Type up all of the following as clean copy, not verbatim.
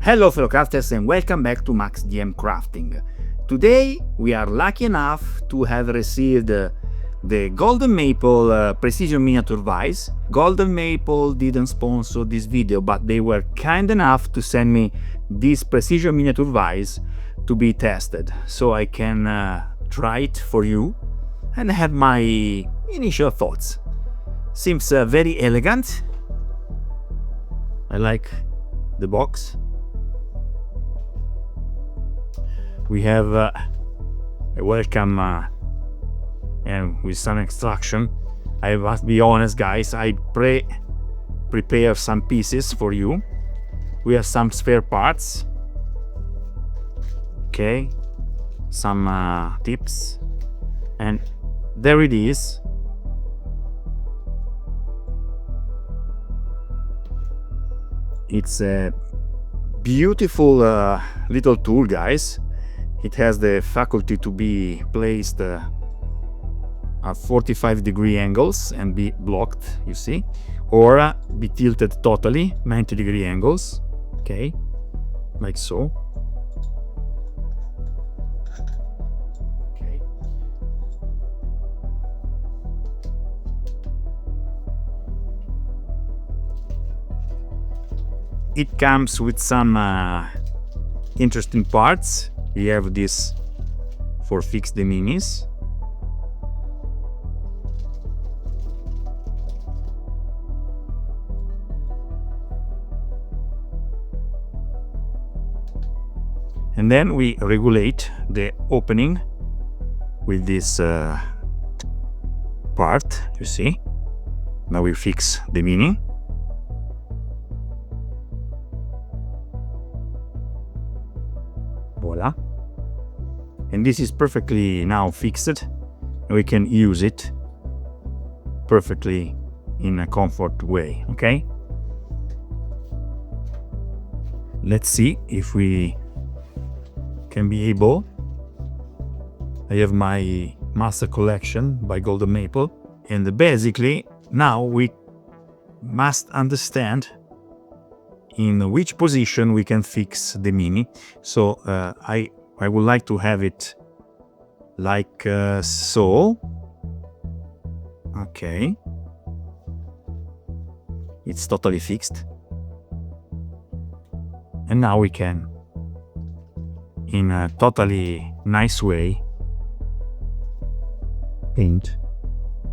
Hello fellow crafters and welcome back to maxdmcrafting. Today we are lucky enough to have received the Golden Maple Precision Miniature Vise. Golden Maple didn't sponsor this video, but they were kind enough to send me this Precision Miniature Vise to be tested, so I can try it for you and have my initial thoughts. Seems very elegant. I like the box. We have a welcome and with some instruction. I must be honest, guys, I prepare some pieces for you. We have some spare parts, okay, some tips, and there it is. It's a beautiful little tool, guys. It has the faculty to be placed at 45-degree angles and be blocked, you see, or be tilted totally 90-degree angles, okay, like so. Okay. It comes with some interesting parts. We have this for fix the minis. And then we regulate the opening with this part, you see. Now we fix the mini. Voila. And this is perfectly now fixed. We can use it perfectly in a comfort way, okay? Let's see if we can be able. I have my master collection by Golden Maple, and basically now we must understand in which position we can fix the mini. So I would like to have it like so. Okay, it's totally fixed, and now we can, in a totally nice way, paint.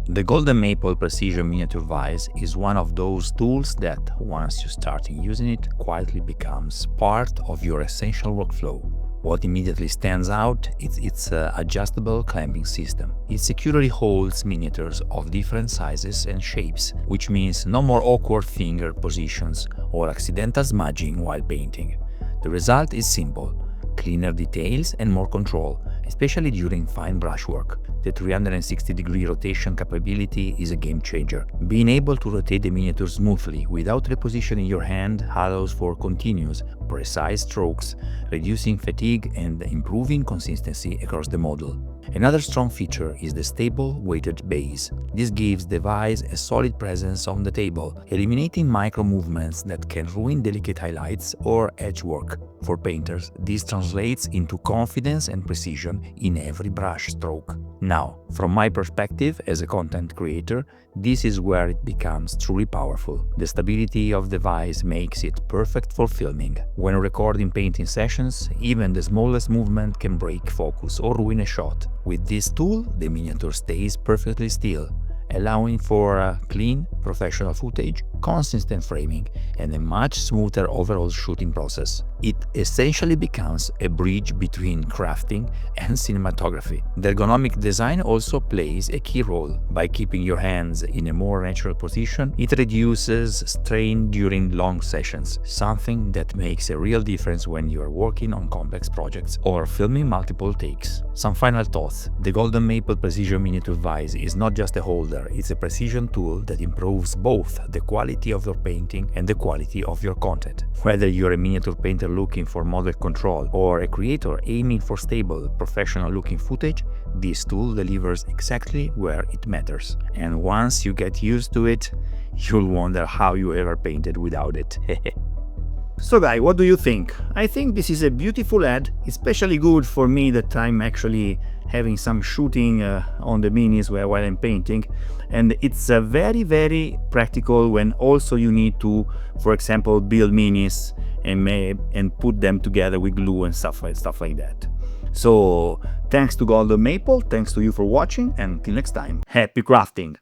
The Golden Maple Precision Miniature Vise is one of those tools that, once you start using it, quietly becomes part of your essential workflow. What immediately stands out is its adjustable clamping system. It securely holds miniatures of different sizes and shapes, which means no more awkward finger positions or accidental smudging while painting. The result is simple: cleaner details and more control, especially during fine brushwork. The 360-degree rotation capability is a game changer. Being able to rotate the miniature smoothly without repositioning your hand allows for continuous, precise strokes, reducing fatigue and improving consistency across the model. Another strong feature is the stable, weighted base. This gives the vise a solid presence on the table, eliminating micro movements that can ruin delicate highlights or edge work. For painters, this translates into confidence and precision in every brush stroke. Now, from my perspective as a content creator, this is where it becomes truly powerful. The stability of the vise makes it perfect for filming. When recording painting sessions, even the smallest movement can break focus or ruin a shot. With this tool, the miniature stays perfectly still, allowing for clean, professional footage, consistent framing, and a much smoother overall shooting process. It essentially becomes a bridge between crafting and cinematography. The ergonomic design also plays a key role. By keeping your hands in a more natural position, it reduces strain during long sessions, something that makes a real difference when you are working on complex projects or filming multiple takes. Some final thoughts. The Golden Maple Precision Miniature Vise is not just a holder, it's a precision tool that improves both the quality of your painting and the quality of your content. Whether you're a miniature painter looking for model control or a creator aiming for stable, professional-looking footage, this tool delivers exactly where it matters. And once you get used to it, you'll wonder how you ever painted without it. So guys, what do you think? I think this is a beautiful head, especially good for me that I'm actually having some shooting on the minis while I'm painting, and it's very practical when also you need to, for example, build minis and put them together with glue and stuff like that. So thanks to Golden Maple, thanks to you for watching, and until next time, happy crafting!